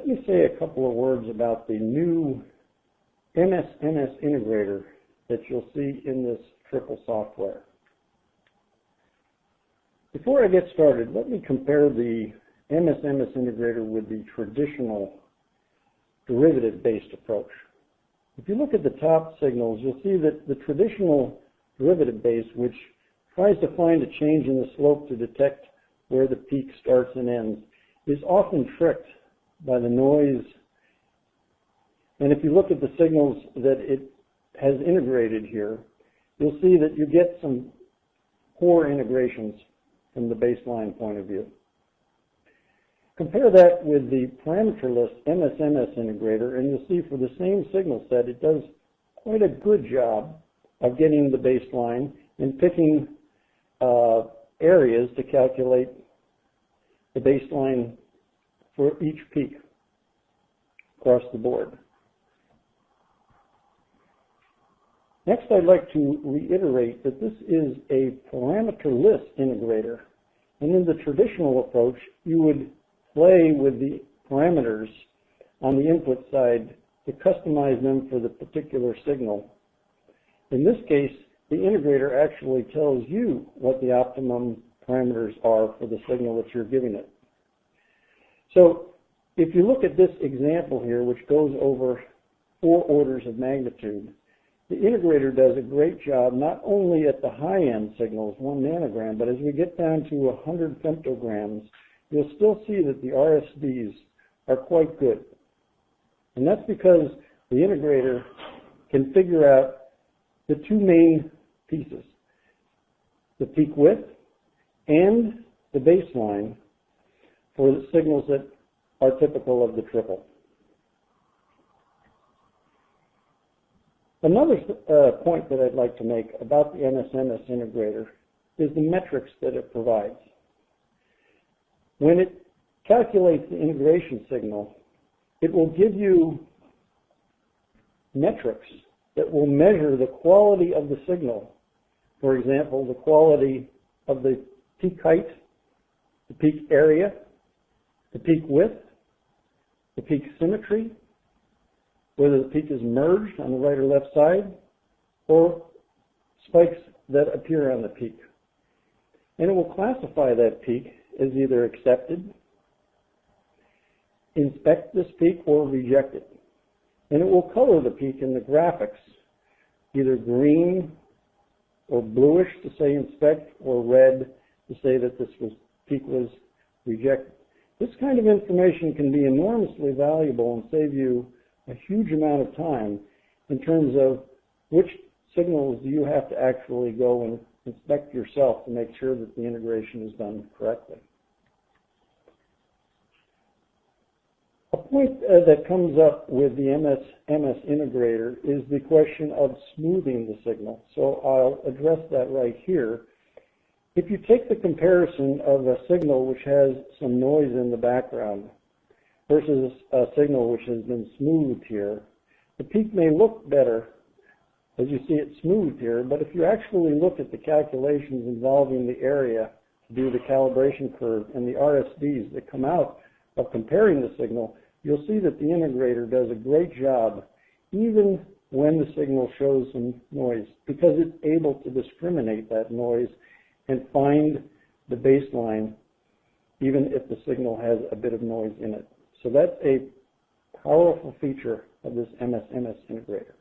let me say a couple of words about the new MS-MS Integrator that you'll see in this triple software. Before I get started, let me compare the MS-MS Integrator with the traditional derivative-based approach. If you look at the top signals, you'll see that the traditional derivative-based, which tries to find a change in the slope to detect where the peak starts and ends, is often tricked by the noise. And if you look at the signals that it has integrated here, you'll see that you get some poor integrations from the baseline point of view. Compare that with the parameterless MS-MS integrator, and you'll see for the same signal set, it does quite a good job of getting the baseline and picking areas to calculate the baseline for each peak across the board. Next, I'd like to reiterate that this is a parameterless integrator. And in the traditional approach, you would play with the parameters on the input side to customize them for the particular signal. In this case, the integrator actually tells you what the optimum parameters are for the signal that you're giving it. So if you look at this example here, which goes over 4 orders of magnitude, the integrator does a great job not only at the high-end signals, 1 nanogram, but as we get down to 100 femtograms, you'll still see that the RSDs are quite good. And that's because the integrator can figure out the 2 main pieces, the peak width and the baseline for the signals that are typical of the triple. Another point that I'd like to make about the MS-MS integrator is the metrics that it provides. When it calculates the integration signal, it will give you metrics that will measure the quality of the signal. For example, the quality of the peak height, the peak area, the peak width, the peak symmetry, whether the peak is merged on the right or left side, or spikes that appear on the peak. And it will classify that peak as either accepted, inspect this peak, or reject it. And it will color the peak in the graphics, either green or bluish to say inspect, or red to say that this peak was rejected. This kind of information can be enormously valuable and save you a huge amount of time in terms of which signals do you have to actually go and inspect yourself to make sure that the integration is done correctly. A point that comes up with the MS-MS integrator is the question of smoothing the signal. So I'll address that right here. If you take the comparison of a signal which has some noise in the background versus a signal which has been smoothed here, the peak may look better as you see it smoothed here, but if you actually look at the calculations involving the area to do the calibration curve and the RSDs that come out of comparing the signal, you'll see that the integrator does a great job even when the signal shows some noise, because it's able to discriminate that noise and find the baseline even if the signal has a bit of noise in it. So that's a powerful feature of this MS-MS integrator.